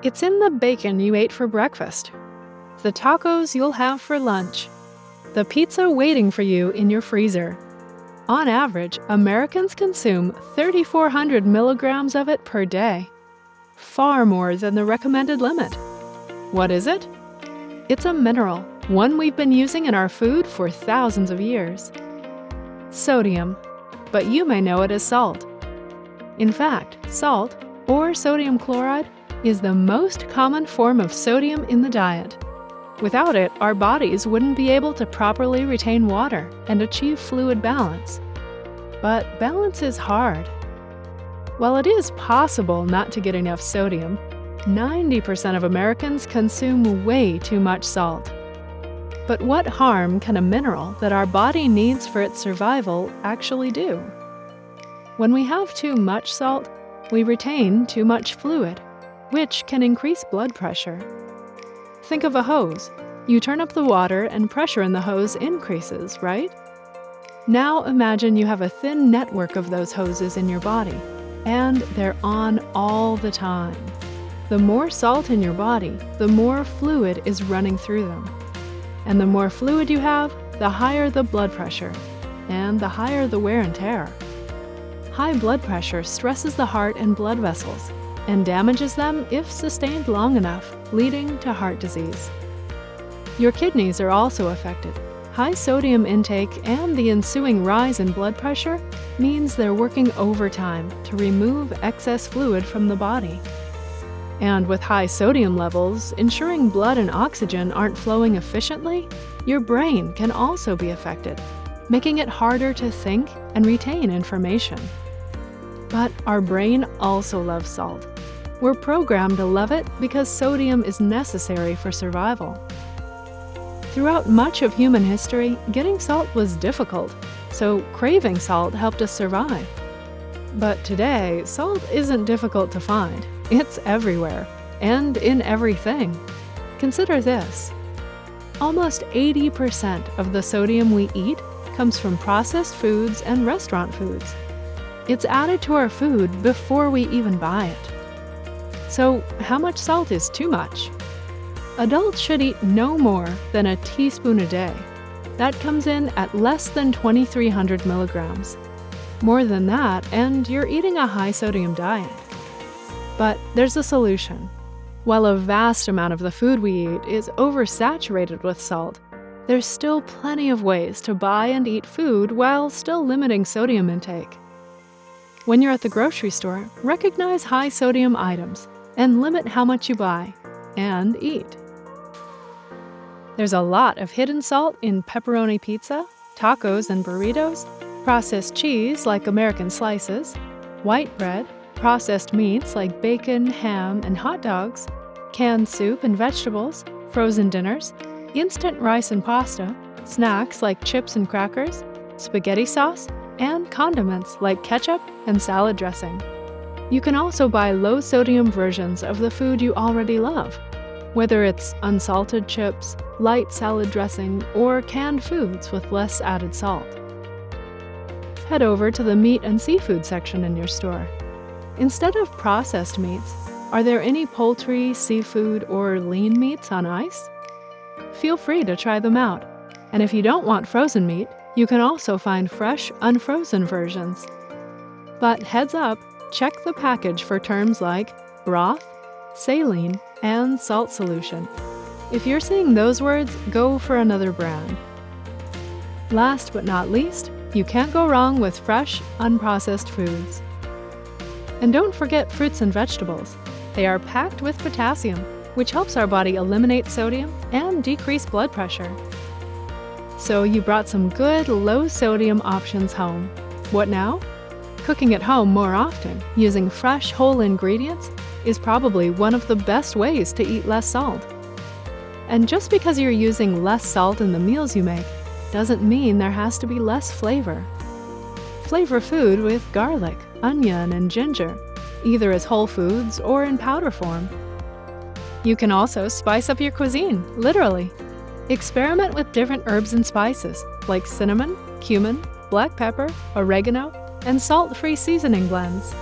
It's in the bacon you ate for breakfast, the tacos you'll have for lunch, the pizza waiting for you in your freezer. On average, Americans consume 3,400 milligrams of it per day, far more than the recommended limit. What is it? It's a mineral, one we've been using in our food for thousands of years. Sodium, but you may know it as salt. In fact, salt, or sodium chloride, is the most common form of sodium in the diet. Without it, our bodies wouldn't be able to properly retain water and achieve fluid balance. But balance is hard. While it is possible not to get enough sodium, 90% of Americans consume way too much salt. But what harm can a mineral that our body needs for its survival actually do? When we have too much salt, we retain too much fluid, which can increase blood pressure. Think of a hose. You turn up the water and pressure in the hose increases, right? Now imagine you have a thin network of those hoses in your body, and they're on all the time. The more salt in your body, the more fluid is running through them. And the more fluid you have, the higher the blood pressure, and the higher the wear and tear. High blood pressure stresses the heart and blood vessels, and damages them if sustained long enough, leading to heart disease. Your kidneys are also affected. High sodium intake and the ensuing rise in blood pressure means they're working overtime to remove excess fluid from the body. And with high sodium levels, ensuring blood and oxygen aren't flowing efficiently, your brain can also be affected, making it harder to think and retain information. But our brain also loves salt. We're programmed to love it because sodium is necessary for survival. Throughout much of human history, getting salt was difficult, so craving salt helped us survive. But today, salt isn't difficult to find. It's everywhere, and in everything. Consider this. Almost 80% of the sodium we eat comes from processed foods and restaurant foods. It's added to our food before we even buy it. So, how much salt is too much? Adults should eat no more than a teaspoon a day. That comes in at less than 2,300 milligrams. More than that, and you're eating a high-sodium diet. But there's a solution. While a vast amount of the food we eat is oversaturated with salt, there's still plenty of ways to buy and eat food while still limiting sodium intake. When you're at the grocery store, recognize high-sodium items and limit how much you buy and eat. There's a lot of hidden salt in pepperoni pizza, tacos and burritos, processed cheese like American slices, white bread, processed meats like bacon, ham, and hot dogs, canned soup and vegetables, frozen dinners, instant rice and pasta, snacks like chips and crackers, spaghetti sauce, and condiments like ketchup and salad dressing. You can also buy low-sodium versions of the food you already love, whether it's unsalted chips, light salad dressing, or canned foods with less added salt. Head over to the meat and seafood section in your store. Instead of processed meats, are there any poultry, seafood, or lean meats on ice? Feel free to try them out. And if you don't want frozen meat, you can also find fresh, unfrozen versions. But heads up, check the package for terms like broth, saline, and salt solution. If you're seeing those words, go for another brand. Last but not least, you can't go wrong with fresh, unprocessed foods. And don't forget fruits and vegetables. They are packed with potassium, which helps our body eliminate sodium and decrease blood pressure. So you brought some good low-sodium options home. What now? Cooking at home more often, using fresh, whole ingredients, is probably one of the best ways to eat less salt. And just because you're using less salt in the meals you make, doesn't mean there has to be less flavor. Flavor food with garlic, onion, and ginger, either as whole foods or in powder form. You can also spice up your cuisine, literally. Experiment with different herbs and spices, like cinnamon, cumin, black pepper, oregano, and salt-free seasoning blends.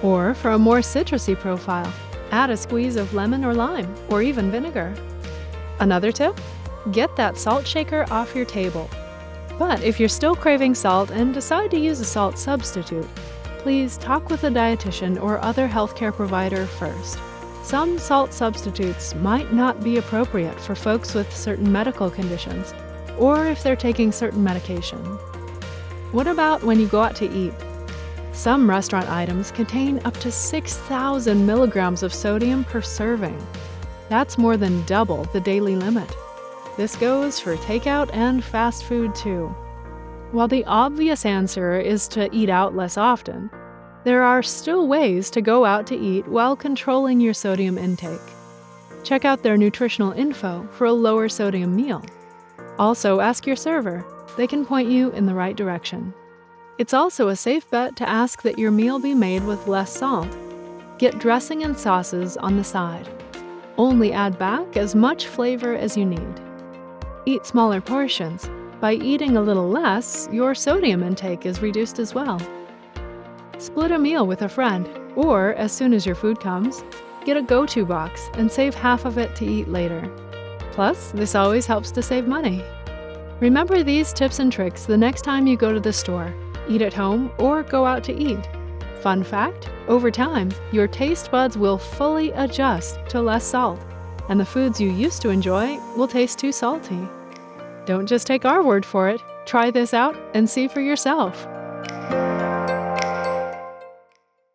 Or for a more citrusy profile, Add a squeeze of lemon or lime, or even vinegar. Another tip? Get that salt shaker off your table. But if you're still craving salt and decide to use a salt substitute, please talk with a dietitian or other healthcare provider first. Some salt substitutes might not be appropriate for folks with certain medical conditions, or if they're taking certain medication. What about when you go out to eat? Some restaurant items contain up to 6,000 milligrams of sodium per serving. That's more than double the daily limit. This goes for takeout and fast food too. While the obvious answer is to eat out less often, there are still ways to go out to eat while controlling your sodium intake. Check out their nutritional info for a lower sodium meal. Also, ask your server. They can point you in the right direction. It's also a safe bet to ask that your meal be made with less salt. Get dressing and sauces on the side. Only add back as much flavor as you need. Eat smaller portions. By eating a little less, your sodium intake is reduced as well. Split a meal with a friend, or as soon as your food comes, get a go-to box and save half of it to eat later. Plus, this always helps to save money. Remember these tips and tricks the next time you go to the store, eat at home, or go out to eat. Fun fact, over time, your taste buds will fully adjust to less salt, and the foods you used to enjoy will taste too salty. Don't just take our word for it. Try this out and see for yourself.